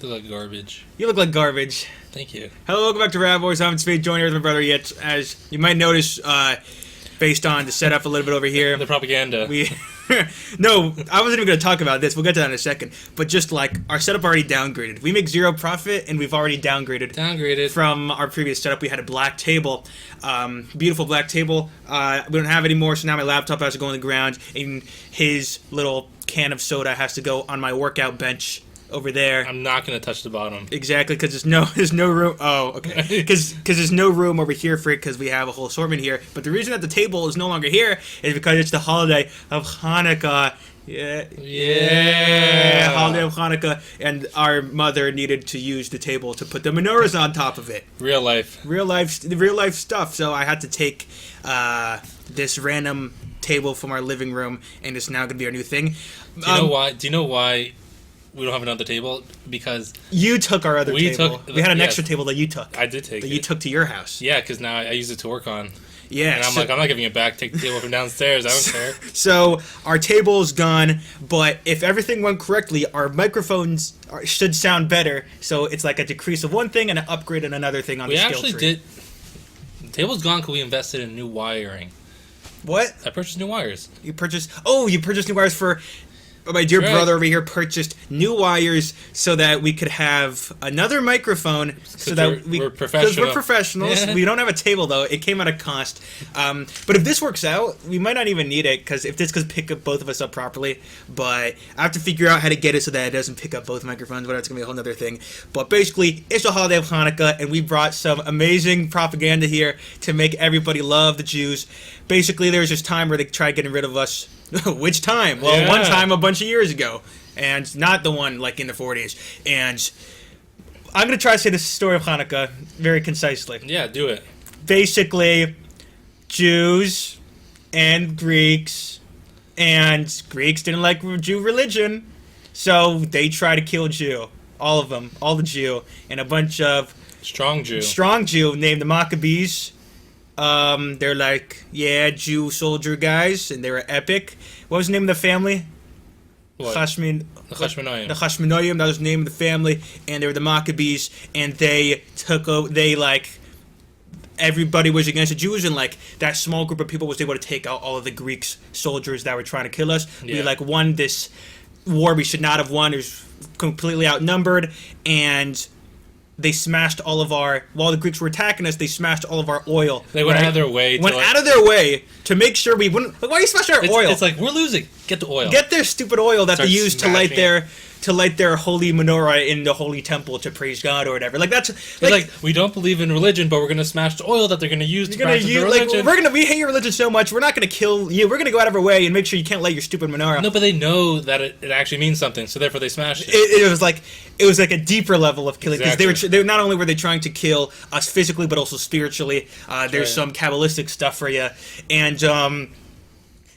Look like garbage. You look like garbage. Thank you. Hello, welcome back to RaBBois. I'm Spade, joined here with my brother Yet. As you might notice, based on the setup a little bit over here, The propaganda. No, I wasn't even going to talk about this. We'll get to that in a second. But just like our setup already downgraded. We make zero profit, and we've already downgraded from our previous setup. We had a black table, beautiful black table. We don't have it anymore, so now my laptop has to go on the ground, and his little can of soda has to go on my workout bench over there. I'm not gonna touch the bottom. Exactly, because there's no room. Oh, okay. Because there's no room over here for it, because we have a whole assortment here. But the reason that the table is no longer here is because it's the holiday of Chanukah. Yeah, holiday of Chanukah, and our mother needed to use the table to put the menorahs on top of it. Real life Stuff. So I had to take this random table from our living room, and it's now going to be our new thing. Do you know why we don't have another table? Because you took our other table. We had an extra table that you took. I did take that you took to your house. Yeah, because now I use it to work on. Yeah, and I'm not giving it back. Take the table from downstairs. I don't care. So our table is gone, but if everything went correctly, our microphones should sound better. So it's like a decrease of one thing and an upgrade in another thing on the skill tree. We actually did. The table's gone because we invested in new wiring. What? I purchased new wires. You purchased new wires for... My dear brother over here purchased new wires so that we could have another microphone. We're professionals. We're professionals. Yeah. We don't have a table though. It came at a cost. But if this works out, we might not even need it because if this could pick up both of us up properly. But I have to figure out how to get it so that it doesn't pick up both microphones. But that's gonna be a whole other thing. But basically, it's the holiday of Hanukkah, and we brought some amazing propaganda here to make everybody love the Jews. Basically, there was this time where they tried getting rid of us. Which time? Well, yeah. One time a bunch of years ago, and not the one like in the 40s. And I'm gonna try to say the story of Hanukkah very concisely. Yeah, do it. Basically, Jews and Greeks didn't like Jew religion, so they tried to kill Jew. All of them, all the Jew, and a bunch of strong Jew named the Maccabees. They're like, Jew soldier guys, and they were epic. What was the name of the family? What? The Chashmonaim. The Chashmonaim, that was the name of the family, and they were the Maccabees, and they took over, everybody was against the Jews, and like, that small group of people was able to take out all of the Greek soldiers that were trying to kill us. Yeah. We won this war we should not have won. It was completely outnumbered, and they smashed all of while the Greeks were attacking us, they smashed all of our oil. They went out of their way to make sure we wouldn't... Why are you smashing our oil? It's like, we're losing. Get the oil. Get their stupid oil that they use to light their holy menorah in the holy temple to praise God or whatever. Like, that's... Like, we don't believe in religion, but we're going to smash the oil that they're going to use to practice their religion. We hate your religion so much, we're not going to kill you. We're going to go out of our way and make sure you can't light your stupid menorah. No, but they know that it actually means something, so therefore they smashed it. It was like a deeper level of killing, because exactly. they not only were they trying to kill us physically, but also spiritually. There's some Kabbalistic stuff for you, and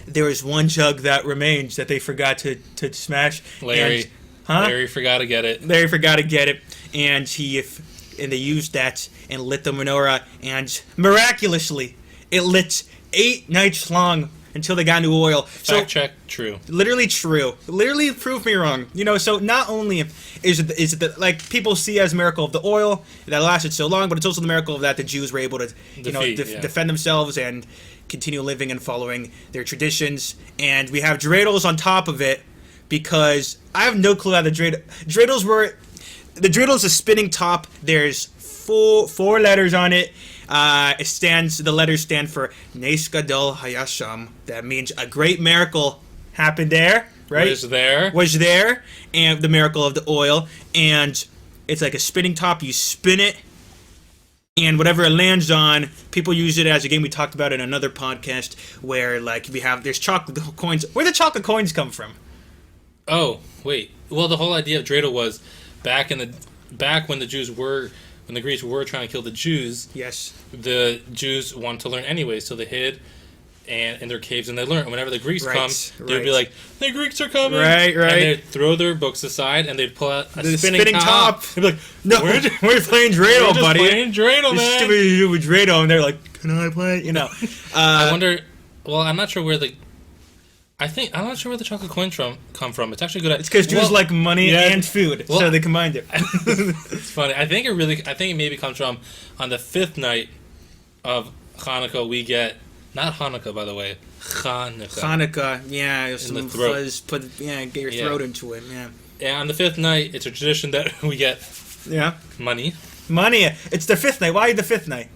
there was one jug that remains that they forgot to smash. Larry forgot to get it. Larry forgot to get it, and they used that and lit the menorah, and miraculously, it lit 8 nights long. Until they got new oil. Fact check, true. Literally true. Literally prove me wrong. So not only is it like people see as a miracle of the oil that lasted so long, but it's also the miracle of that the Jews were able to defend themselves and continue living and following their traditions. And we have dreidels on top of it, because I have no clue how the dreidels were. The dreidel is a spinning top. There's four letters on it. The letters stand for Nes Gadol Hayasham. That means a great miracle happened there, right? Was there, and the miracle of the oil. And it's like a spinning top. You spin it, and whatever it lands on, people use it as a game we talked about in another podcast, where there's chocolate coins. Where did chocolate coins come from? Oh, wait. Well, the whole idea of dreidel was back when the Greeks were trying to kill the Jews. Yes. The Jews wanted to learn anyway, so they hid in their caves and they learned. Whenever the Greeks come, they'd be like, "The Greeks are coming!" Right. And they'd throw their books aside and they'd pull out the spinning top. They'd be like, "No, we're playing dreidel, buddy. We're playing dreidel, man. Stupid dreidel." And they're like, "Can I play?" I wonder. Well, I'm not sure where I'm not sure where the chocolate coins come from. It's actually good. It's because Jews like money and food, so they combined it. It's funny. I think it maybe comes from on the 5th night of Chanukah we get not Hanukkah, by the way. Chanukah, yeah, some fuzz, get your throat into it, yeah. And on the 5th night, it's a tradition that we get money. Money. It's the 5th night. Why the 5th night?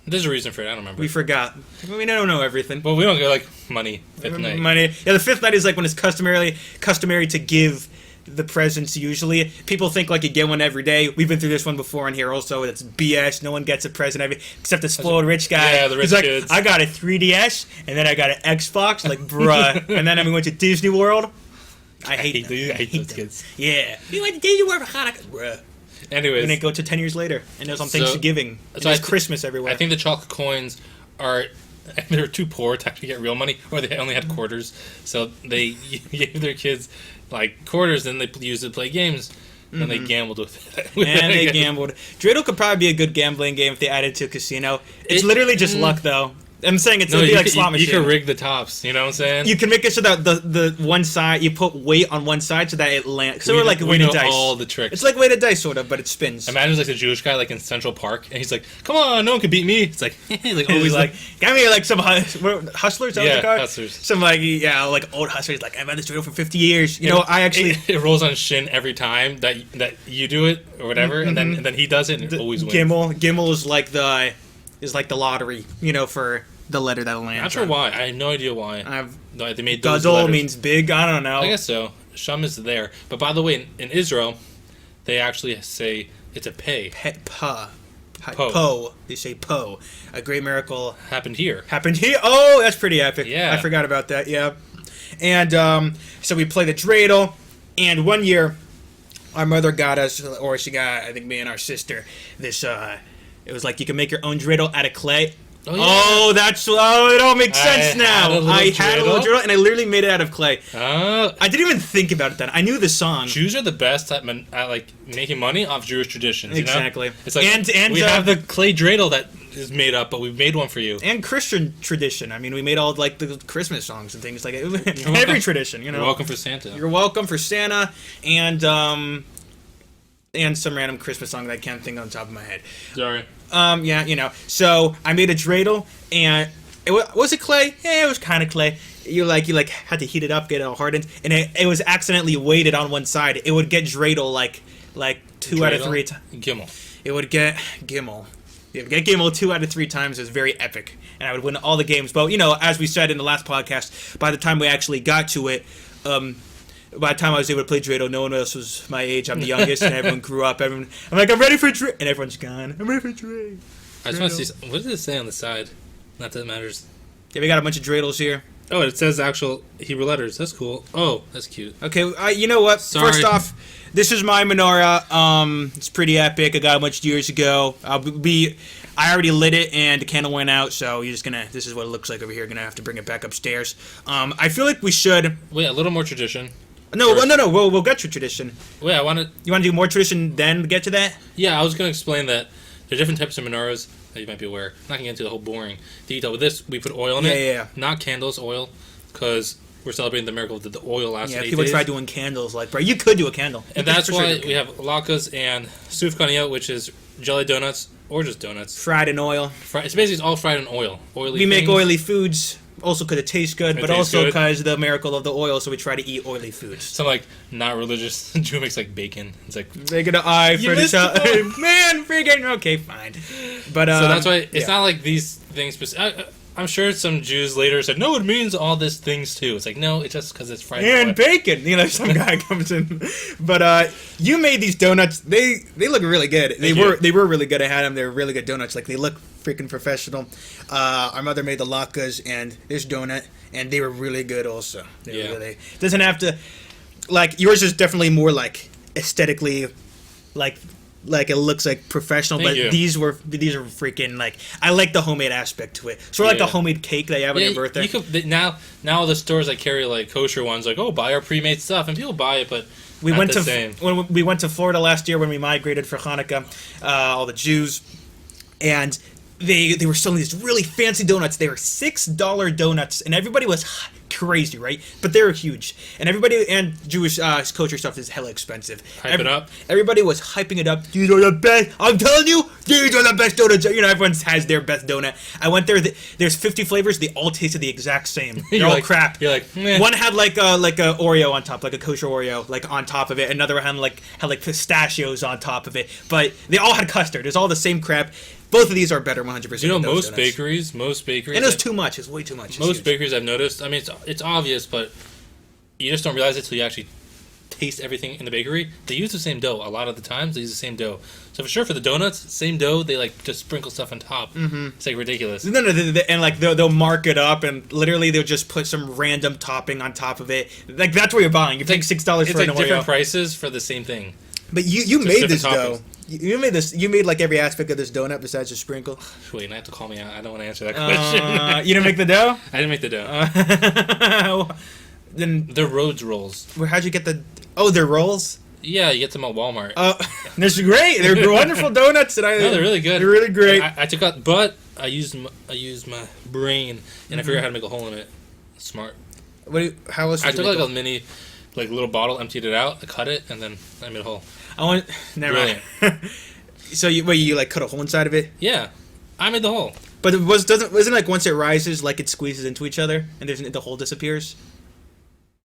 There's a reason for it. I don't remember. We forgot. We don't know everything. Well, we don't go like money. 5th night. Money. Yeah, the 5th night is like when it's customary to give the presents. Usually, people think like you get one every day. We've been through this one before in here. Also, it's BS. No one gets a present except the spoiled rich guy. Yeah, the rich kids. I got a 3DS and then I got an Xbox. Like, bruh. And then we went to Disney World. I hate those kids. Yeah. We went to Disney World for Hanukkah, bruh. Anyways, and then go to 10 years later, and there's on Thanksgiving. And there's Christmas everywhere. I think the chocolate coins are they're too poor to actually get real money, or they only had quarters, so they gave their kids like quarters, and they used it to play games, and they gambled with it. And they gambled. Dreidel could probably be a good gambling game if they added to a casino. It's literally just luck, though. I'm saying it'd be like slot machine. You can rig the tops, you know what I'm saying? You can make it so that the one side, you put weight on one side so that it lands. So we're like weighted dice. All the tricks. It's like weighted dice, sort of, but it spins. Imagine like the Jewish guy like in Central Park, and he's like, "Come on, no one can beat me." It's like, always like, got me like some hustlers. Hustlers. Some like old hustlers. Like I've had this Dreidel for 50 years. You know, I actually it rolls on Shin every time that you do it or whatever, and then he does it, and it always wins. Gimel is like the lottery, you know, for the letter that lands. Not sure why. I have no idea why. They made those Gadol letters. means big. I don't know. I guess so. Shum is there. But by the way, in Israel, they actually say it's a pay. Po. They say po. A great miracle happened here. Oh, that's pretty epic. Yeah. I forgot about that. Yeah. And so we play the dreidel. And one year, our mother got us, or she got, I think, me and our sister, this. It was like you can make your own dreidel out of clay. Oh, yeah. It all makes sense now. I had a little dreidel, and I literally made it out of clay. Oh. I didn't even think about it then. I knew the song. Jews are the best at like making money off Jewish traditions. Exactly. You know? It's like and we have the clay dreidel that is made up, but we've made one for you. And Christian tradition. I mean, we made all like the Christmas songs and things like it. Every tradition, you know. You're welcome for Santa. You're welcome for Santa, and some random Christmas song that I can't think on top of my head. Sorry. Yeah, you know. So I made a dreidel, and was it clay? Yeah, it was kind of clay. You had to heat it up, get it all hardened, and it was accidentally weighted on one side. It would get dreidel like 2 out of 3 times. Gimel. It would get Gimel. It would get Gimel 2 out of 3 times. It was very epic, and I would win all the games. But you know, as we said in the last podcast, by the time we actually got to it, by the time I was able to play dreidel, no one else was my age. I'm the youngest, and everyone grew up. I'm like, I'm ready for dreidel, and everyone's gone. I'm ready for dreidel. I just want to see. What does it say on the side? Not that it matters. Yeah, we got a bunch of dreidels here. Oh, it says actual Hebrew letters. That's cool. Oh, that's cute. Okay, you know what? Sorry. First off, this is my menorah. It's pretty epic. I got it a bunch of years ago. I already lit it, and the candle went out, so you're just gonna. This is what it looks like over here. Gonna have to bring it back upstairs. I feel like we should. Wait, a little more tradition. No. We'll get to tradition. Wait, You want to do more tradition, then get to that? Yeah, I was gonna explain that there are different types of menorahs that you might be aware. I'm not gonna get into the whole boring detail. With this, we put oil in it. Yeah. Not candles, oil, because we're celebrating the miracle that the oil lasted 8 days. Yeah, people try doing candles. Like, bro, you could do a candle. And that's why we have latkes and sufganiyot, which is jelly donuts or just donuts. Fried in oil. It's basically all fried in oil. We make oily foods. Also because it tastes good, but also because the miracle of the oil, so we try to eat oily foods. Some like not religious Jew makes like bacon. It's like they get an eye for this. Man, freaking okay, fine. But so that's why it's not like these things. I'm sure some Jews later said, no, it means all these things too. It's like, no, it's just because it's fried. And bacon. You know, some guy comes in. But you made these donuts. They look really good. They were really good. I had them. They were really good donuts. Like, they look freaking professional. Our mother made the latkes and this donut, and they were really good also. They were really, doesn't have to, like, yours is definitely more like aesthetically, like it looks like professional, but these are freaking like, I like the homemade aspect to it. Sort of like the homemade cake that you have on your birthday. You could, now the stores that carry like kosher ones, like, oh, buy our pre-made stuff, and people buy it, but when we went to Florida last year when we migrated for Hanukkah, all the Jews, and they were selling these really fancy donuts. They were $6 donuts, and everybody was crazy, right? But they're huge, and everybody and Jewish culture stuff is hella expensive. Hype it up. Everybody was hyping it up. These are the best. I'm telling you, these are the best donuts. You know, everyone has their best donut. I went there. There's 50 flavors. They all tasted the exact same. They're all crap. You're like, meh. One had like a Oreo on top, like a kosher Oreo, like on top of it. Another had like pistachios on top of it. But they all had custard. It's all the same crap. Both of these are better 100%. You know, than those most donuts. bakeries. And it was too much. It's way too much. Most bakeries I've noticed. I mean, it's obvious, but you just don't realize it till you actually taste everything in the bakery. They use the same dough a lot of the times. They use the same dough. So for sure, for the donuts, same dough. They like just sprinkle stuff on top. Mm-hmm. It's like ridiculous. No, and like they'll mark it up, and literally they'll just put some random topping on top of it. Like that's what you're buying. You're paying $6 for it's an like Oreo. different prices for the same thing. But you made this toppings. dough. You made this. You made like every aspect of this donut besides the sprinkle. Wait, I have to call me out. I don't want to answer that question. You didn't make the dough? I didn't make the dough. Then They're Rhodes rolls. how'd you get the? Oh, they're rolls. Yeah, you get them at Walmart. They're great. They're wonderful donuts. And No, they're really good. They're really great. I took out, but I used my brain and I figured out how to make a hole in it. Smart. How else? I took like a mini, like little bottle, emptied it out, I cut it, and then I made a hole. Never mind. So you like cut a hole inside of it? Yeah, I made the hole. But wasn't like once it rises, like it squeezes into each other, and the hole disappears?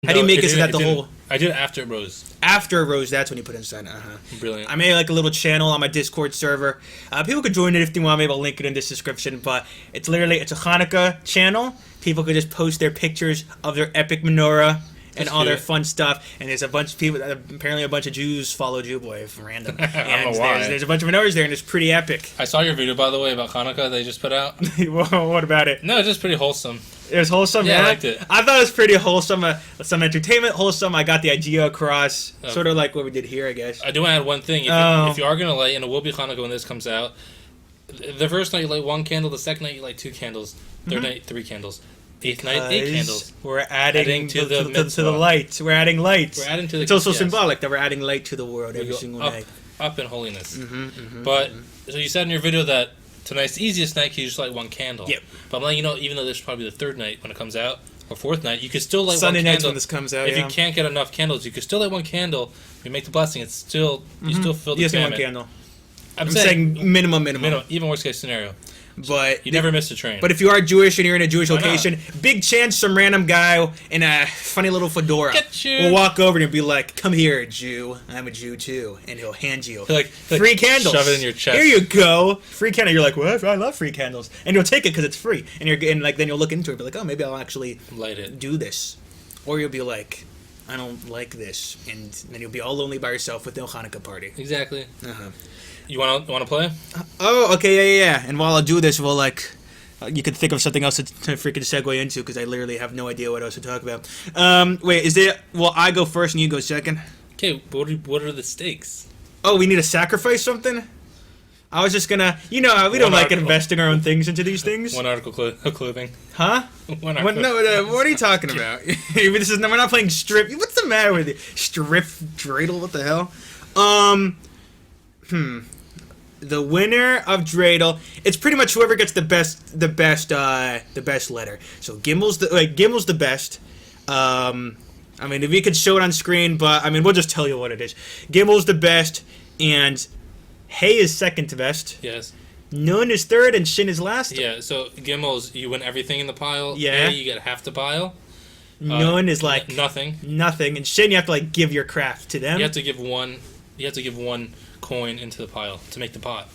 How do you make it so that the hole? I did it after it rose. After it rose, that's when you put it inside. Brilliant. I made like a little channel on my Discord server. People could join it if they want. Maybe I'll link it in this description. But it's a Chanukah channel. People could just post their pictures of their epic menorah and all their fun stuff. And there's a bunch of people. Apparently, a bunch of Jews follow RaBBois random. I don't know why. There's a bunch of menorahs there, and it's pretty epic. I saw your video, by the way, about Chanukah they just put out. What about it? No, it's just pretty wholesome. It was wholesome, Yeah, I liked it. I thought it was pretty wholesome. Some entertainment, wholesome. I got the idea across. Sort of like what we did here, I guess. I do want to add one thing. If you are going to light, and it will be Chanukah when this comes out, the first night you light 1 candle, the second night you light 2 candles, third night 3 candles, 8th night 8 candles. We're adding to the mitzvah. light. We're adding lights. We're adding to the. It's also symbolic that we're adding light to the world every single night. Up in holiness. But so you said in your video that tonight's the easiest night because you just light 1 candle. Yep. But I'm letting you know, even though this is probably the 3rd night when it comes out, or 4th night, you could still light Sunday 1 nights candle. when this comes out. If you can't get enough candles, you could still light 1 candle. You make the blessing. It's still you still fill the yes, commandment. 1 candle. I'm saying minimum. even worst case scenario. But you never missed a train. But if you are Jewish and you're in a Jewish location, big chance some random guy in a funny little fedora will walk over and be like, "Come here, Jew. I'm a Jew too," and he'll hand you free candles. Shove it in your chest. Here you go, free candle. You're like, "What? I love free candles," and you'll take it because it's free. And then you'll look into it, and be like, "Oh, maybe I'll actually light it. Do this," or you'll be like, "I don't like this," and then you'll be all lonely by yourself with no Hanukkah party. Exactly. You want to play? Oh, okay, yeah. And while I do this, we'll you could think of something else to freaking segue into because I literally have no idea what else to talk about. Wait, is there? Well, I go first and you go second. Okay, what are the stakes? Oh, we need to sacrifice something. I was just gonna, we don't like investing our own things into these things. 1 article of clothing. Huh? One article. What are you talking about? We're not playing strip. What's the matter with you? Strip dreidel? What the hell? The winner of dreidel, it's pretty much whoever gets the best letter. So Gimmel's the best. I mean, if you could show it on screen, but I mean, we'll just tell you what it is. Gimmel's the best, and Hay is second to best. Yes. Nun is third, and Shin is last. Yeah. So Gimmel's you win everything in the pile. Yeah. A, you get half the pile. Nun is like nothing, and Shin you have to give your craft to them. You have to give one coin into the pile to make the pot.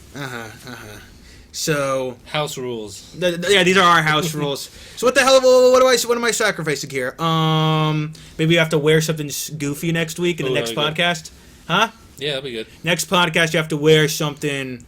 So house rules. These are our house rules. So what the hell? What am I sacrificing here? Maybe you have to wear something goofy next week in the next podcast, huh? Yeah, that'd be good. Next podcast, you have to wear something.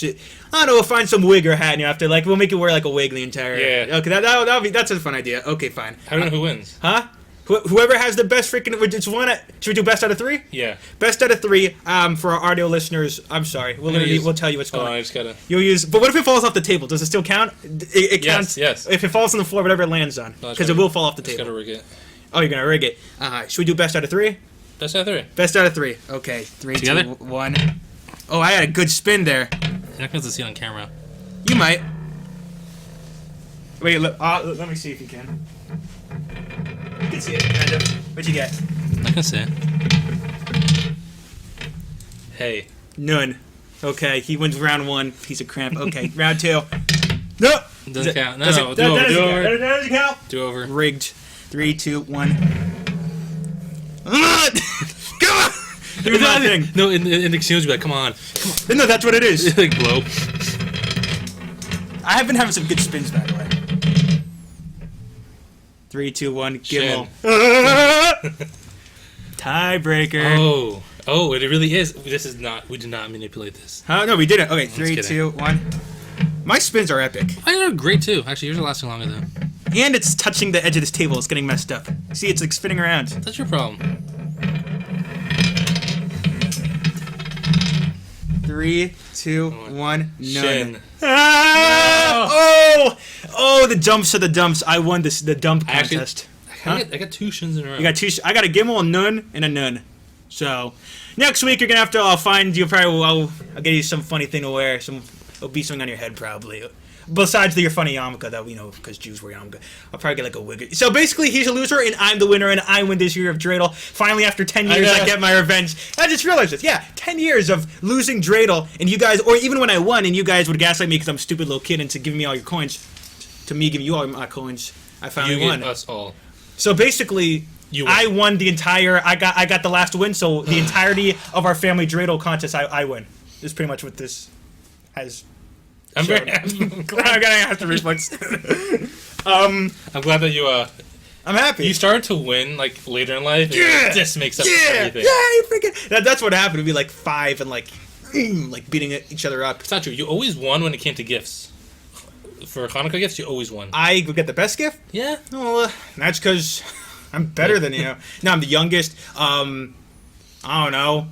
I don't know. We'll find some wig or hat, and you have to we'll make you wear a wig the entire. Yeah. Okay, that's a fun idea. Okay, fine. I don't know who wins. Huh? Whoever has the best freaking... It's one... Should we do best out of 3? Yeah. Best out of 3. For our audio listeners, I'm sorry. We'll tell you what's going on. I just gotta... You'll use... But what if it falls off the table? Does it still count? It counts. Yes. If it falls on the floor, whatever it lands on. Because it will fall off the table. Just gotta rig it. Oh, you're gonna rig it. Should we do best out of 3? Best out of 3. Best out of 3. Okay. 3, Together? 2, 1. Oh, I had a good spin there. You're not going to see it on camera. You might. Wait, let me see if you can. can see it, kind of. What'd you get? I can say. Hey. None. Okay, he wins round 1. Piece of cramp. Okay, round 2. No! Doesn't count. No, That doesn't count. Do over. Rigged. 3, 2, 1. Come on! Do my thing. No, in the exchange, be like, come on. No, that's what it is. Like, blow. I have been having some good spins, by the way. 3, 2, 1, Gimmel. Tiebreaker. Oh, it really is. This is not. We did not manipulate this. No, we didn't. Okay, 3, 2, 1. My spins are epic. Mine are great too. Actually, yours are lasting longer though. And it's touching the edge of this table. It's getting messed up. See, it's like spinning around. That's your problem. 3, 2, 1, none. Shin. Ah! Oh, the dumps are the dumps. I won the dump contest. I got 2 shins in a row. You got 2. I got a Gimmel, a none, and a none. So next week you're gonna have to. I'll find you. I'll get you some funny thing to wear. It'll be something on your head probably. Besides your funny yarmulke that we know because Jews wear yarmulke. I'll probably get like a wig. So basically, he's a loser and I'm the winner, and I win this year of Dreidel. Finally, after 10 years, I get my revenge. I just realized this. Yeah, 10 years of losing Dreidel, and you guys, or even when I won, and you guys would gaslight me because I'm a stupid little kid into giving me all your coins. To me, giving you all my coins, I finally won. Us all. So basically, I won the entire. I got the last win. So the entirety of our family Dreidel contest, I win. This is pretty much what this has. I'm glad I have to reflex. I'm glad that you. I'm happy. You started to win like later in life. Yeah. This makes up for everything. Yeah, you freaking. That's what happened. It'd be like 5 and like beating each other up. It's not true. You always won when it came to gifts. For Chanukah gifts, you always won. I would get the best gift. Yeah. Well, that's because I'm better than you. No, I'm the youngest. I don't know.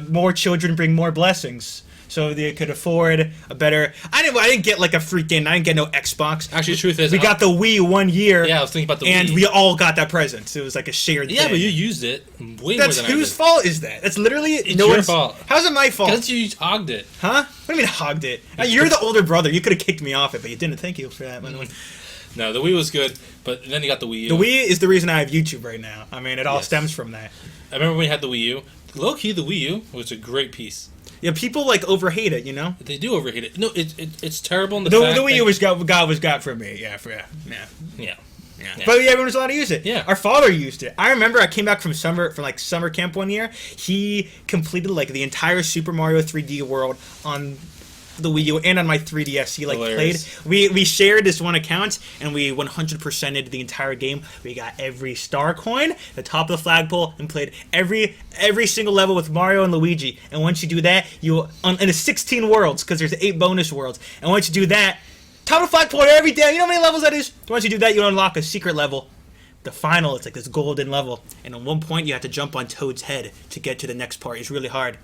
More children bring more blessings. So they could afford a better. I didn't get like a freaking. I didn't get no Xbox. Actually, the truth is, we got the Wii 1 year. Yeah, I was thinking about the Wii, and we all got that present. So it was like a shared. Yeah, thing. but you used it way more than That's I did. whose fault is that? That's literally It's your fault. How's it my fault? Because you hogged it. Huh? What do you mean hogged it? You're the older brother. You could have kicked me off it, but you didn't. Thank you for that, by the way. No, the Wii was good, but then you got the Wii U. The Wii is the reason I have YouTube right now. I mean, it all stems from that. I remember when we had the Wii U. Low key, the Wii U was a great piece. Yeah, people like overhate it, you know. They do overhate it. No, it's terrible in the The fact Wii U that was got for me. Yeah. Yeah. But everyone was allowed to use it. Yeah. Our father used it. I remember I came back from summer camp one year. He completed like the entire Super Mario 3D world on the Wii U and on my 3DS. He like Hilarious. played. We shared this one account and we 100%ed the entire game. We got every star coin, the top of the flagpole, and played every single level with Mario and Luigi. And once you do that, in the 16 worlds because there's 8 bonus worlds. And once you do that, top of the flagpole every day. You know how many levels that is? Once you do that, you unlock a secret level. The final, it's like this golden level. And at one point, you have to jump on Toad's head to get to the next part. It's really hard.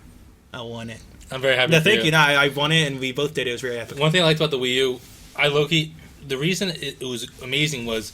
I won it. I'm very happy. No, thank you. No, I won it, and we both did. It was very epic. One thing I liked about the Wii U, the reason it was amazing was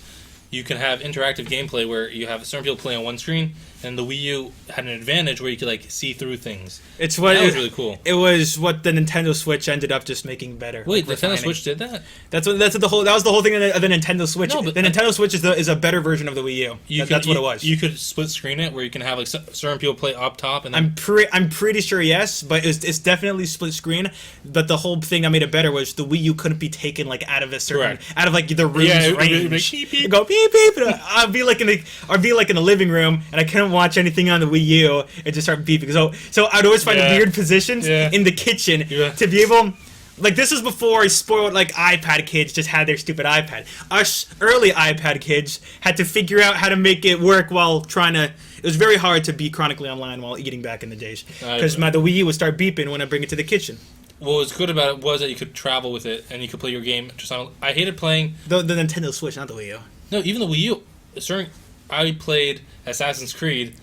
you can have interactive gameplay where you have certain people play on one screen, and the Wii U had an advantage where you could like see through things. That was really cool. It was what the Nintendo Switch ended up just making better. Wait, the Nintendo Switch did that? That was the whole thing of the Nintendo Switch. No, but the Nintendo Switch is a better version of the Wii U. That's what it was. You could split screen it where you can have like certain people play up top, and then I'm pretty sure yes, but it's definitely split screen. But the whole thing that made it better was the Wii U couldn't be taken like out of like the room's range. Like, beep, beep. Go beep beep. I'd be like in the living room, and I couldn't watch anything on the Wii U. It just started beeping. So I'd always find weird positions in the kitchen to be able. Like, this is before spoiled, like, iPad kids just had their stupid iPad. Us early iPad kids had to figure out how to make it work while trying to. It was very hard to be chronically online while eating back in the days because the Wii U would start beeping when I bring it to the kitchen. What was good about it was that you could travel with it and you could play your game. I hated playing the Nintendo Switch, not the Wii U. No, even the Wii U. I played Assassin's Creed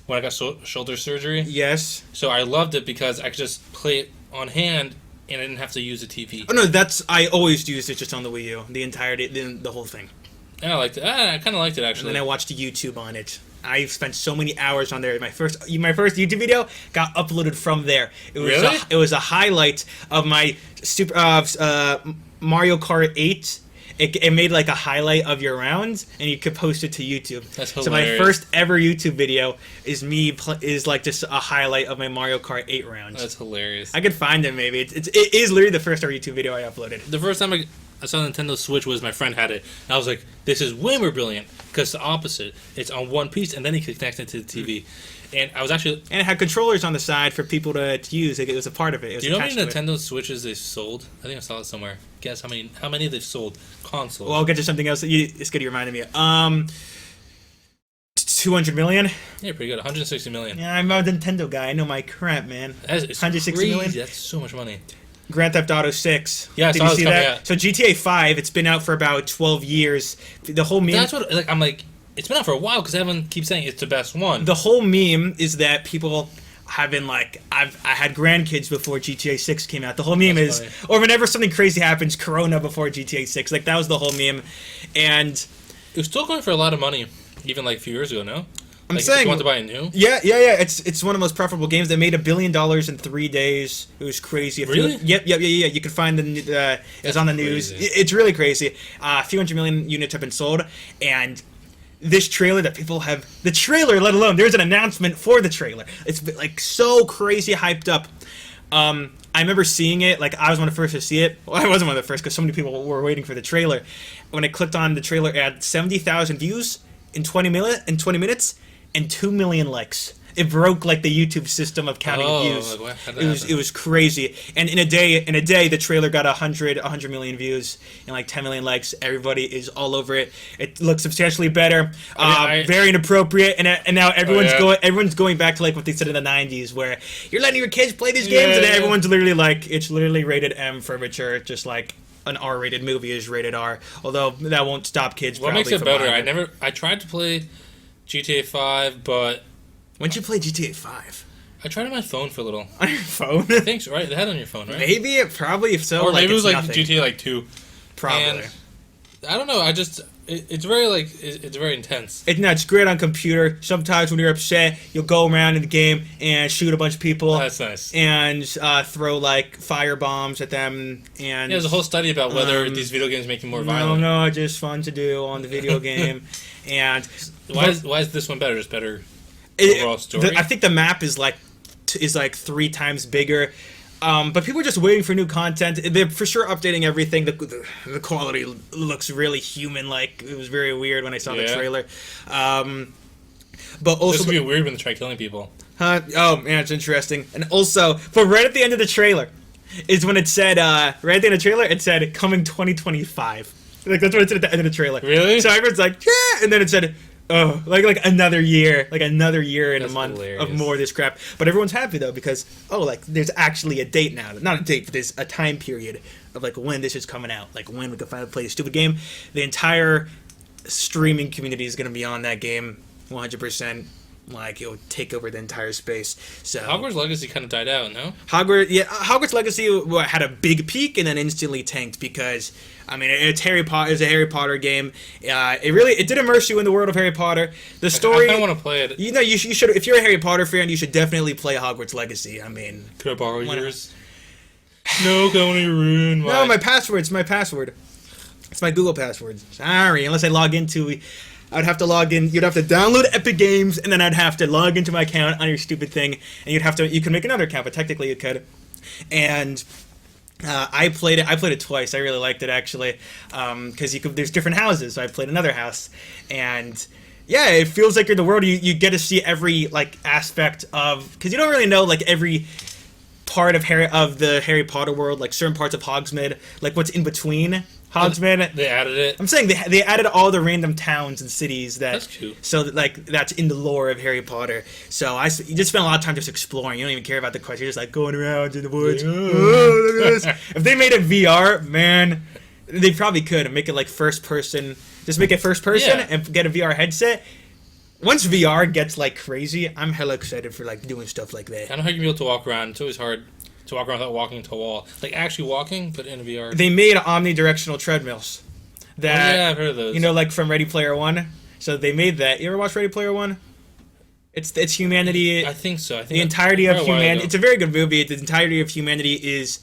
when I got shoulder surgery. Yes. So I loved it because I could just play it on hand and I didn't have to use a TV. Oh no, I always used it just on the Wii U, the entirety, the whole thing. And I liked it. I kind of liked it actually. And then I watched YouTube on it. I spent so many hours on there. My first YouTube video got uploaded from there. It was a highlight of my Mario Kart 8 it made like a highlight of your rounds, and you could post it to YouTube. That's So hilarious. my first ever YouTube video is is like just a highlight of my Mario Kart 8 rounds. That's hilarious. I could find it maybe. It is literally the first ever YouTube video I uploaded. The first time I saw the Nintendo Switch was my friend had it. And I was like, this is way more brilliant because the opposite. It's on one piece, and then he could connect it to the TV. And I was actually... And it had controllers on the side for people to use. It was a part of it. It was Do you know how many attached to it. Nintendo Switches they've sold? I think I saw it somewhere. Guess how many they've sold consoles. Well, I'll get to something else. It's good you reminded me. 200 million? Yeah, pretty good. 160 million. Yeah, I'm a Nintendo guy. I know my crap, man. That's 160 million? That's so much money. Grand Theft Auto 6. Yeah, I Did saw you this see coming that? out. So GTA 5, it's been out for about 12 years. The whole meme... That's what I'm like. It's been out for a while because everyone keeps saying it's the best one. The whole meme is that people have been like, I had grandkids before GTA 6 came out. The whole meme That's is, funny. or whenever something crazy happens, Corona before GTA 6. Like, that was the whole meme. And It was still going for a lot of money, even like a few years ago. No, I'm like, saying... if you want to buy a new. Yeah. It's one of the most profitable games. They made $1 billion in 3 days. It was crazy. Really? Yep. You could find it was on the news. crazy. It's really crazy. A few hundred million units have been sold, and this trailer that people have, the trailer, let alone there's an announcement for the trailer. It's like so crazy hyped up. I remember seeing it. Like, I was one of the first to see it. Well, I wasn't one of the first because so many people were waiting for the trailer. When I clicked on the trailer, it had 70,000 views in 20 minutes. And 2 million likes. It broke like the YouTube system of counting views. Like, what? How'd that It was crazy. And in a day, the trailer got 100 million views and like 10 million likes. Everybody is all over it. It looks substantially better. Very inappropriate. And now everyone's going back to like what they said in the 90s, where you're letting your kids play these games, and everyone's literally like, it's literally rated M for mature, just like an R-rated movie is rated R. Although that won't stop kids. What makes it better? I tried to play GTA 5, but... When did you play GTA 5? I tried on my phone for a little. On your phone? I think so, right? They had it on your phone, right? Maybe, probably, if so. Or maybe it was like nothing. GTA like 2. Probably. And I don't know, it's very like, it's very intense. It's great on computer. Sometimes when you're upset, you'll go around in the game and shoot a bunch of people. That's nice. And throw like fire bombs at them. And Yeah, there's a whole study about whether these video games make you more violent. No, just fun to do on the video game. And Why is this one better? Just better overall story? I think the map is like 3 times bigger. But people are just waiting for new content. They're for sure updating everything. The quality looks really human-like. It was very weird when I saw the trailer. But also, This would be weird when they try killing people. Oh man, it's interesting. And also, but right at the end of the trailer is when it said, right at the end of the trailer, it said coming 2025. Like, that's what it said at the end of the trailer. Really? So everyone's like, yeah, and then it said, oh, like another year, and That's a month hilarious. of more of this crap. But everyone's happy though because there's actually a date now. Not a date, but there's a time period of like when this is coming out, like when we can finally play a stupid game. The entire streaming community is gonna be on that game, 100%. Like, it'll take over the entire space. So Hogwarts Legacy kind of died out, no? Hogwarts Legacy had a big peak and then instantly tanked because, I mean, it's Harry Potter. It's a Harry Potter game. It did immerse you in the world of Harry Potter. The story. I kind of want to play it. You know, you should. If you're a Harry Potter fan, you should definitely play Hogwarts Legacy. I mean, Could I borrow yours? No, I want to ruin my... No, my password. It's my password. It's my Google password. Sorry, unless I log into. I'd have to log in. You'd have to download Epic Games, and then I'd have to log into my account on your stupid thing, and you'd have to. You can make another account, but technically you could. And I played it. I played it twice. I really liked it actually, because there's different houses. So I played another house, and yeah, it feels like you're in the world. You get to see every like aspect of, because you don't really know like every part of the Harry Potter world, like certain parts of Hogsmeade, like what's in between Hogsmeade. They added it. I'm saying they added all the random towns and cities That's cute. So like that's in the lore of Harry Potter. So you just spend a lot of time just exploring. You don't even care about the quest. You're just like going around in the woods. Oh, look at this. If they made it VR, man, they probably could and make it like first person. Just make it first person and get a VR headset. Once VR gets like crazy, I'm hella excited for like doing stuff like that. I don't know how you're going to be able to walk around. It's always hard to walk around without walking into a wall. Like actually walking, but in VR. They made omnidirectional treadmills. Yeah, I've heard of those. You know, like from Ready Player One. So they made that. You ever watch Ready Player One? It's humanity. I think so. I think the entirety of humanity. It's a very good movie. The entirety of humanity is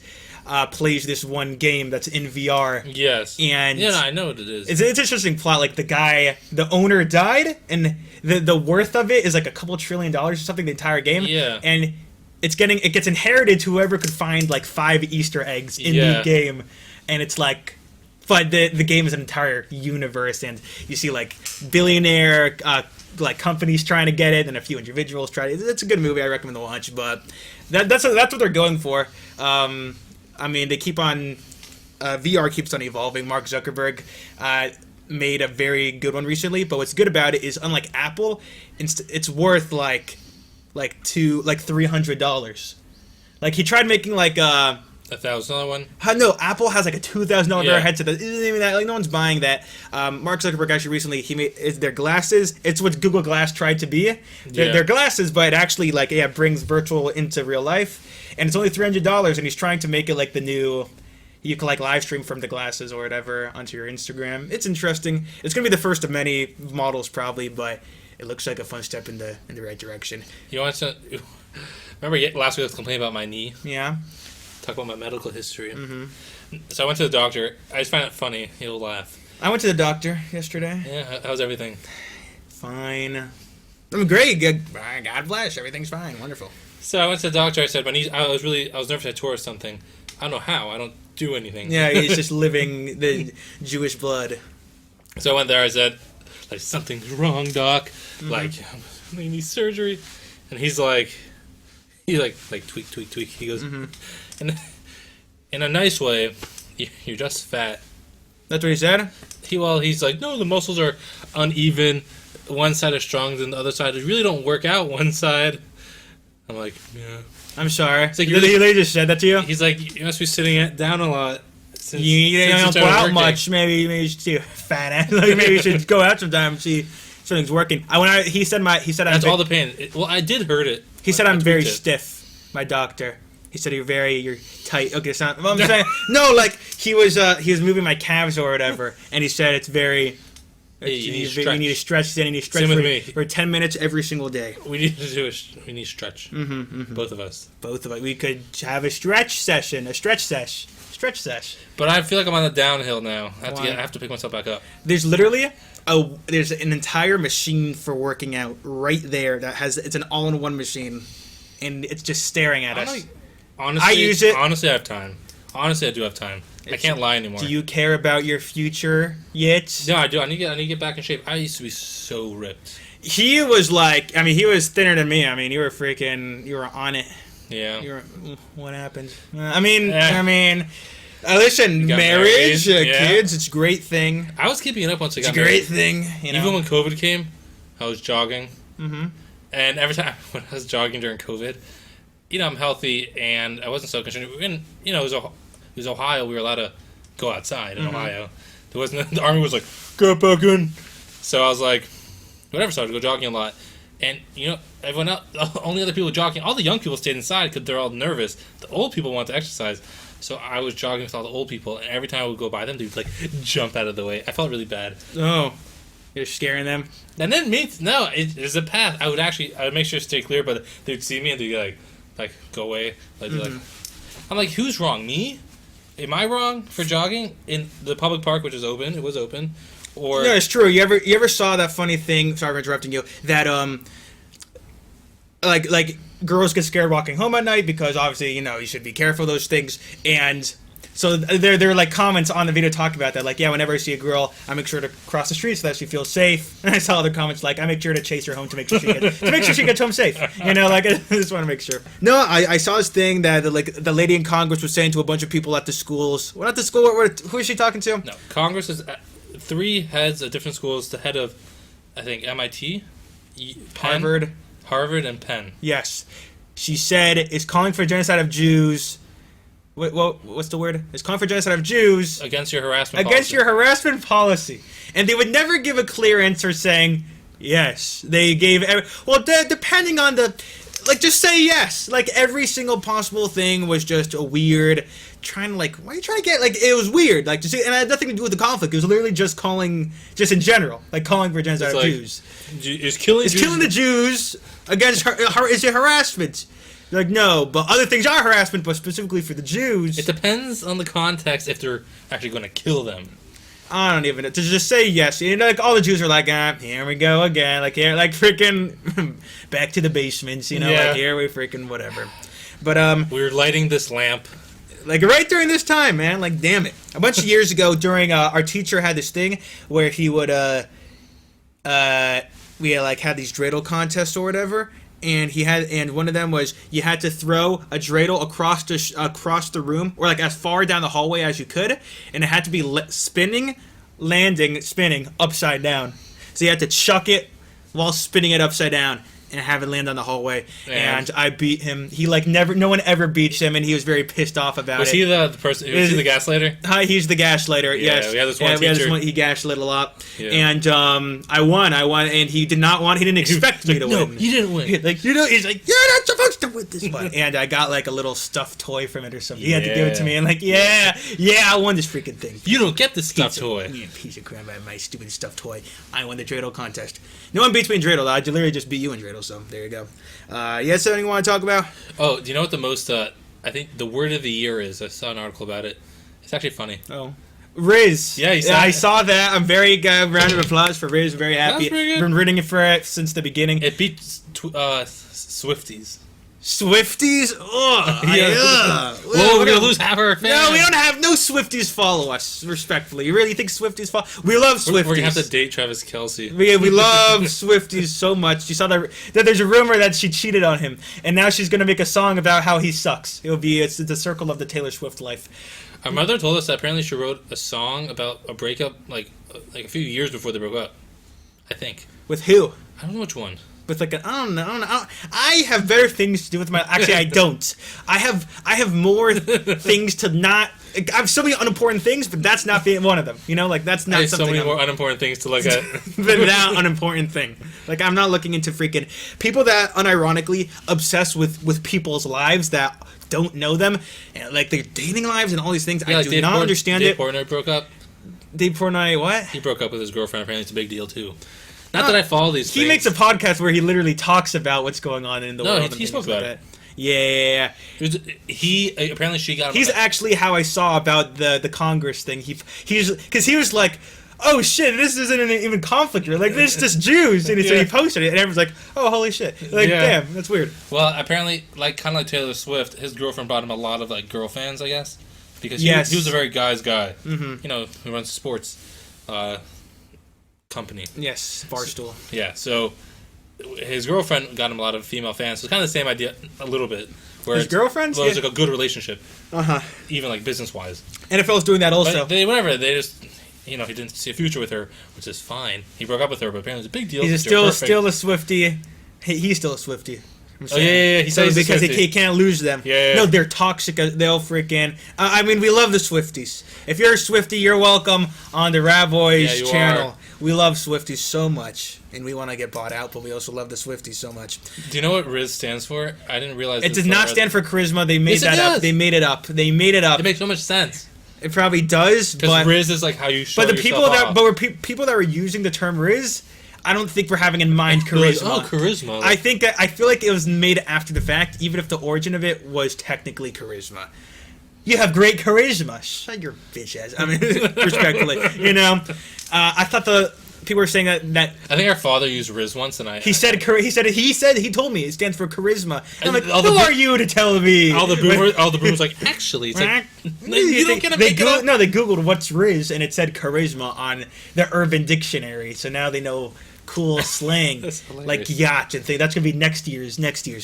plays this one game that's in VR. Yes. And yeah, no, I know what it is. It's an interesting plot. Like the owner died, and the worth of it is like a couple $1 trillion or something. The entire game. Yeah. And it gets inherited to whoever could find like 5 Easter eggs in the game, and it's like. But the game is an entire universe, and you see like billionaire like companies trying to get it, and a few individuals try it. It's a good movie. I recommend to watch. But that's what they're going for. I mean, they keep on VR keeps on evolving. Mark Zuckerberg made a very good one recently. But what's good about it is, unlike Apple, it's worth like $300. Like he tried making like $1,000 one? No, Apple has like a $2,000 headset that isn't even that. Like no one's buying that. Mark Zuckerberg actually recently he made their glasses. It's what Google Glass tried to be. They're glasses, but it actually brings virtual into real life, and it's only $300. And he's trying to make it like the new. You can like live stream from the glasses or whatever onto your Instagram. It's interesting. It's gonna be the first of many models probably, but it looks like a fun step in the right direction. You want to? Remember last week I was complaining about my knee? Yeah. Talk about my medical history. Mm-hmm. So I went to the doctor. I just find it funny. He'll laugh. I went to the doctor yesterday. Yeah, how's everything? Fine. I'm great. Good. God bless. Everything's fine. Wonderful. So I went to the doctor. I said, my knees. I was nervous I tore something. I don't know how. I don't do anything. Yeah, he's just living the Jewish blood. So I went there. I said, like, something's wrong, doc. Mm-hmm. Like, I need surgery. And he's like tweak. He goes, in a nice way, you're just fat. That's what he said? He's like, no, the muscles are uneven. One side is stronger than the other side. They really don't work out one side. I'm like, yeah. I'm sorry. It's like, they just said that to you? He's like, you must be sitting down a lot. You don't go out much. Maybe you should see a fat ass. Like, maybe you should go out sometime and see something's working. He said that's all the pain. I did hurt it. He said I'm very stiff. My doctor. He said you're tight. Okay, so I'm saying no. Like he was moving my calves or whatever, and he said it's very. You need to stretch. You need to stretch for 10 minutes every single day. We need to stretch. Both of us. We could have a stretch session. A stretch sesh. But I feel like I'm on the downhill now. I have to pick myself back up. There's literally there's an entire machine for working out right there it's an all-in-one machine, and it's just staring at us. Honestly, I use it. Honestly, I have time. Honestly, I do have time. I can't lie anymore. Do you care about your future yet? No, I do. I need to get back in shape. I used to be so ripped. He was he was thinner than me. I mean, you were on it. Yeah. What happened? Listen, marriage, kids, it's a great thing. I was keeping it up once I got married. It's a great thing. Even when COVID came, I was jogging. Mm-hmm. And every time when I was jogging during COVID, I'm healthy and I wasn't so concerned. And, it was Ohio. We were allowed to go outside in Ohio. There wasn't. The army was like, get back in. So I was like, whatever. So I would go jogging a lot. And, everyone else, the only other people jogging, all the young people stayed inside because they're all nervous. The old people want to exercise. So I was jogging with all the old people, and every time I would go by them, they would jump out of the way. I felt really bad. Oh, you're scaring them. And then there's a path. I would make sure to stay clear, but they'd see me and they'd like go away. I'm like, who's wrong? Me? Am I wrong for jogging in the public park, which is open? It was open. Or no, it's true. You ever saw that funny thing? Sorry for interrupting you. That like girls get scared walking home at night because obviously you should be careful of those things, and so there are comments on the video talking about that, whenever I see a girl I make sure to cross the street so that she feels safe, and I saw other comments I make sure to chase her home to make sure she gets home safe. I just want to make sure. No, I saw this thing that the lady in Congress was saying to a bunch of people at the schools. What at the school? Who is she talking to? No, Congress is 3 heads of different schools. The head of I think MIT, Penn, Harvard and Penn. Yes. She said it's calling for genocide of Jews. What's the word? It's calling for genocide of Jews. Against your harassment policy. And they would never give a clear answer saying, yes. They gave... depending on the... just say yes. Every single possible thing was just a weird... why are you trying to get... it was weird. And it had nothing to do with the conflict. It was literally just calling... Just in general. Calling for genocide of Jews. Is killing the Jews against her... Is it harassment? They're like, no, but other things are harassment, but specifically for the Jews. It depends on the context if they're actually going to kill them. I don't even know. To just say yes. You know, like, all the Jews are like, here we go again. Like, here, like, freaking back to the basements, you know? Yeah. Like, here we freaking whatever. But, we're lighting this lamp. like, right during this time, man. Like, damn it. A bunch of years ago, during, our teacher had this thing where he would, we had, like, had these dreidel contests or whatever. And one of them was you had to throw a dreidel across the room, or like as far down the hallway as you could, and it had to be spinning upside down. So you had to chuck it while spinning it upside down and have it land on the hallway. And I beat him. He like no one ever beats him, and he was very pissed off about it. Was he the person? Was he the gaslighter? Hi, he's the gaslighter. Yeah, yes, we had this one teacher. He gaslit a lot, Yeah. and I won, and he did not want. He didn't expect me to No, win. you didn't win. He's like, you're not supposed to win this one. And I got like a little stuffed toy from it or something. He had to give it to me, and like, yeah, I won this freaking thing. You don't get the stuffed toy. You piece of crap! My stupid stuffed toy. I won the dreidel contest. No one beats me in dreidel. I literally just beat you in dreidel. So there you go. Yes, anything you want to talk about? Oh, do you know what the most? I think the word of the year is. I saw an article about it. It's actually funny. Oh. Riz. Yeah, I saw that. I'm very round of applause for Riz. Very happy. That's pretty good. Been rooting for it since the beginning. It beat Swifties. Swifties? Ugh. Yeah. Whoa, we're gonna lose half our fans. No, we don't have no Swifties follow us, respectfully. You really think Swifties follow? We love Swifties. We're gonna have to date Travis Kelce. We love Swifties so much. You saw that there's a rumor that she cheated on him, and now she's gonna make a song about how he sucks. It's the circle of the Taylor Swift life. Our mother told us that apparently she wrote a song about a breakup like a few years before they broke up. I think. With who? I don't know which one. With like I don't know. I have better things to do with my. Actually, I don't. I have more things to not. I have so many unimportant things, but that's not being one of them. You know, like that's not I have something. so many more unimportant things to look at. than that unimportant thing. Like I'm not looking into freaking people that unironically obsess with people's lives that don't know them, and like their dating lives and all these things. Yeah, I do not understand it. Dave Portnoy broke up. Dave Portnoy, what? He broke up with his girlfriend. Apparently, it's a big deal too. Not that I follow these things. He makes a podcast where he literally talks about what's going on in the world. No, he spoke about it. Yeah. He apparently she got him. He's actually how I saw about the Congress thing. He's because he was like, oh shit, this isn't even conflict. Like this is just Jews, and so he posted it, and everyone's like, oh holy shit, like damn, that's weird. Well, apparently, like kind of like Taylor Swift, his girlfriend brought him a lot of like girl fans, I guess, because he was a very guy's guy. Mm-hmm. You know, who runs a sports company. Yes, Barstool. Yeah, so his girlfriend got him a lot of female fans. So it's kind of the same idea, a little bit. Where his girlfriends? Well, it's like a good relationship. Uh-huh. Even like business wise. NFL's doing that also. But they just, you know, he didn't see a future with her, which is fine. He broke up with her, but apparently it's a big deal. He's still a Swiftie. He's still a Swiftie. Oh yeah. He says because he can't lose them. Yeah. No, they're toxic. They'll freaking. I mean, we love the Swifties. If you're a Swiftie, you're welcome on the RaBBois channel. We love Swifties so much, and we want to get bought out, but we also love the Swifties so much. Do you know what Riz stands for? I didn't realize it does not stand for charisma. They made that up. They made it up. It makes so much sense. It probably does, but Riz is like how you show yourself off. People that were using the term Riz, I don't think we're having in mind charisma. Like, charisma. I feel like it was made after the fact, even if the origin of it was technically charisma. You have great charisma. Shut your bitch ass. I mean, respectfully, you know. I thought people were saying that. I think our father used Riz once, and he told me it stands for charisma. And I'm like, who are you to tell me? All the boomers like, actually, it's like you don't get to make it up. No, they Googled what's Riz, and it said charisma on the Urban Dictionary. So now they know cool slang like yacht and thing. That's gonna be next year's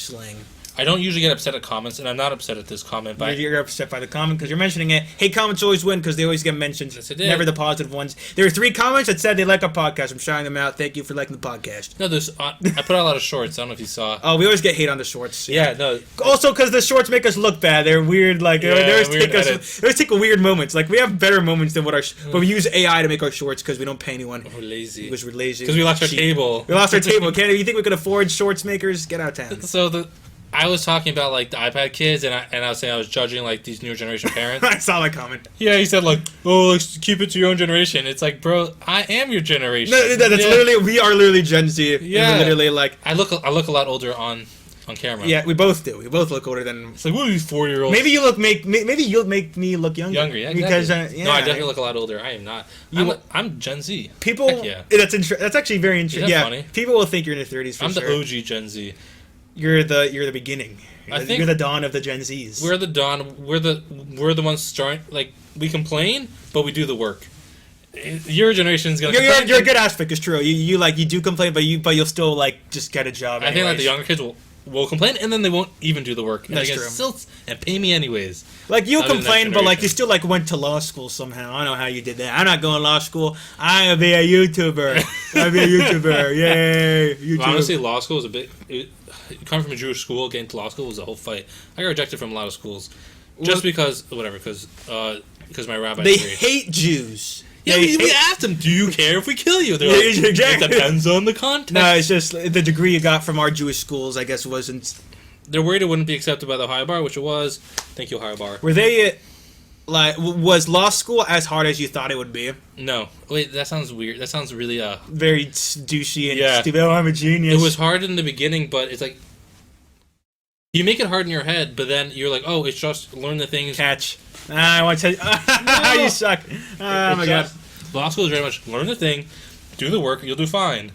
slang. I don't usually get upset at comments, and I'm not upset at this comment. But you're upset by the comment because you're mentioning it. Hey, comments always win because they always get mentioned. Yes, it did. Never the positive ones. There were 3 comments that said they like our podcast. I'm shouting them out. Thank you for liking the podcast. No, there's. I put out a lot of shorts. I don't know if you saw. Oh, we always get hate on the shorts. Yeah, no. Also, because the shorts make us look bad. They're weird. Like they always take weird moments. Like we have better moments than what our. But we use AI to make our shorts because we don't pay anyone. We're lazy. Because we're lazy. Because we lost our table. We lost our table. You think we could afford shorts makers? Get out of town. So I was talking about like the iPad kids, and I was saying I was judging like these newer generation parents. I saw that comment. Yeah, he said like, "Oh, let's keep it to your own generation." It's like, bro, I am your generation. No, that's literally we are literally Gen Z. Yeah, we're literally like I look a lot older on on camera. Yeah, we both do. We both look older than. It's like, what are these 4-year-olds? Maybe you'll make me look younger. Younger, yeah, because exactly. No, I definitely look a lot older. I am not. I'm Gen Z. People, Heck yeah. That's actually very interesting. Yeah, funny? people will think you're in your 30s. For I'm sure. the OG Gen Z. You're the beginning. You're the dawn of the Gen Zs. We're the dawn. We're the ones starting. Like, we complain, but we do the work. Your generation's gonna. Your good aspect is true. You do complain, but you'll still like just get a job. I think like the younger kids will complain, and then they won't even do the work. And That's they get true. Silts and pay me anyways. Like you'll Other than that complain, but like you generation. still like went to law school somehow. I don't know how you did that. I'm not going to law school. I'm gonna be a YouTuber. I'll be a YouTuber. Yay! YouTube. Well, honestly, law school was a bit. Coming from a Jewish school, getting to law school was a whole fight. I got rejected from a lot of schools, just because my rabbi. They hate Jews. Yeah, we asked them, "Do you care if we kill you?" They're like, exactly. It depends on the context. No, it's just the degree you got from our Jewish schools. I guess wasn't. They're worried it wouldn't be accepted by the Ohio bar, which it was. Thank you, Ohio bar. Were they was law school as hard as you thought it would be? No, wait, that sounds weird. That sounds really very douchey and Yeah. stupid. Oh, I'm a genius. It was hard in the beginning, but it's like you make it hard in your head, but then you're like, oh, it's just learn the things. Catch. I want to tell you. You suck. Oh my god. Law school is very much learn the thing, do the work, you'll do fine.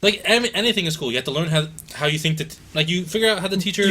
Like anything in school, you have to learn how you think that. Like you figure out how the teacher.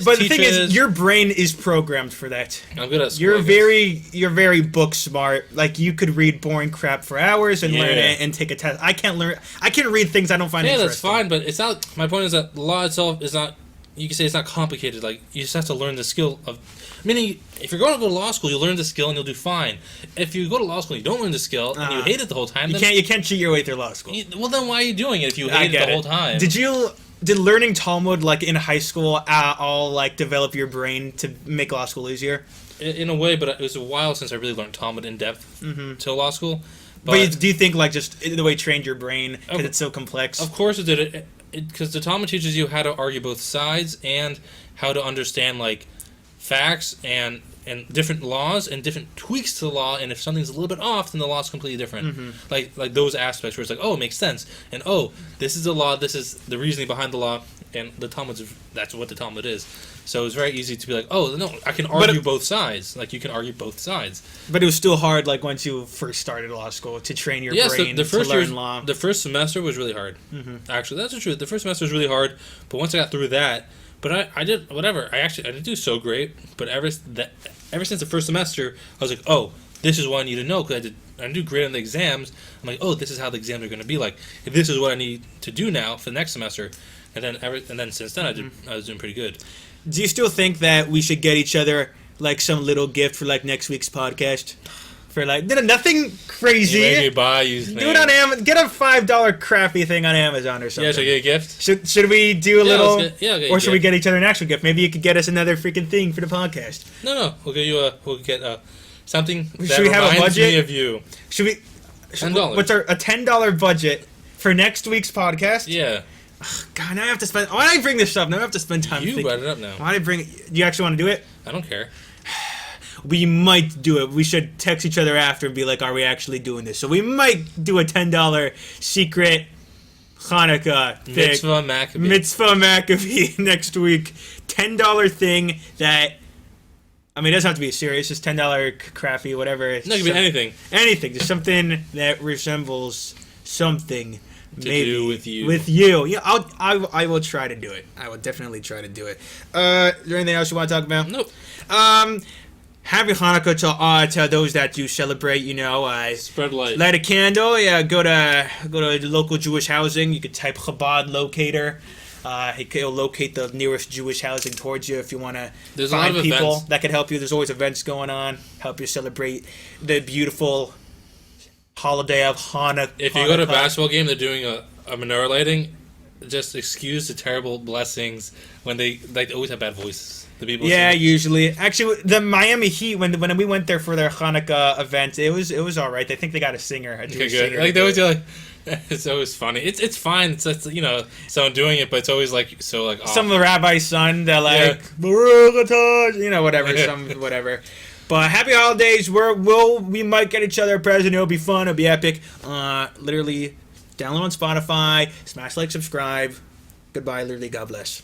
But the thing is, your brain is programmed for that. I'm good at school. You're very book smart. Like you could read boring crap for hours and learn it and take a test. I can't learn. I can read things I don't find interesting. That's fine, but it's not. My point is that law itself is not. You can say it's not complicated. Like you just have to learn the skill of. Meaning, if you're going to go to law school, you'll learn the skill and you'll do fine. If you go to law school and you don't learn the skill and you hate it the whole time, you can't cheat your way through law school. Well, then why are you doing it if you hate it the whole time? Did learning Talmud like in high school all like develop your brain to make law school easier? In a way, but it was a while since I really learned Talmud in depth to law school. But do you think like just the way it trained your brain because it's so complex? Of course it did. Because the Talmud teaches you how to argue both sides and how to understand like facts and different laws and different tweaks to the law, and if something's a little bit off, then the law's completely different. Like those aspects where it's like, oh, it makes sense, and oh, this is the law, this is the reasoning behind the law, and the Talmud's that's what the Talmud is. So it's very easy to be like, oh no, I can argue both sides. Like you can argue both sides. But it was still hard, like once you first started law school, to train your brain to learn law. The first semester was really hard. Actually, that's the truth. The first semester was really hard, but once I got through that. But I did whatever. I didn't do so great. But ever since the first semester, I was like, oh, this is what I need to know because I didn't do great on the exams. I'm like, oh, this is how the exams are going to be like. This is what I need to do now for the next semester. And then since then, I was doing pretty good. Do you still think that we should get each other like some little gift for like next week's podcast? For like nothing crazy. You make me buy you things. Do it on Amazon. Get a $5 crappy thing on Amazon or something. Yeah, should I get a gift? Should we do a little? Or should we get each other an actual gift? Maybe you could get us another freaking thing for the podcast. No. We'll get something that should we have a budget? Me of you. Should we? $10. What's a $10 budget for next week's podcast? Yeah. God, now I have to spend. Why did I bring this stuff? Now I have to spend time. You brought it up now. Why did I bring it? Do you actually want to do it? I don't care. We might do it. We should text each other after and be like, are we actually doing this? So we might do a $10 secret Chanukah thing. Mitzvah Maccabee next week. $10 thing that, I mean, it doesn't have to be serious. Just $10 crappy, whatever. No, it could be anything. Anything. Just something that resembles something. To do with you. With you. Yeah, I will try to do it. I will definitely try to do it. Is there anything else you want to talk about? Nope. Happy Hanukkah to those that do celebrate. Spread light. Light a candle. Yeah, go to the local Jewish housing. You could type Chabad locator. It'll locate the nearest Jewish housing towards you if you want to find people events that can help you. There's always events going on. Help you celebrate the beautiful holiday of Hanukkah. If you go to a basketball game, they're doing a menorah lighting. Just excuse the terrible blessings when they always have bad voices. The people. Yeah, usually. Actually, the Miami Heat when we went there for their Hanukkah event, it was all right. I think they got a singer, a Jewish singer. Like they always do, it's always funny. It's fine. It's someone doing it, but it's always like so like off. Some of the rabbi's son that like whatever. But happy holidays. We might get each other a present. It'll be fun. It'll be epic. Literally, download on Spotify. Smash like, subscribe. Goodbye. Literally, God bless.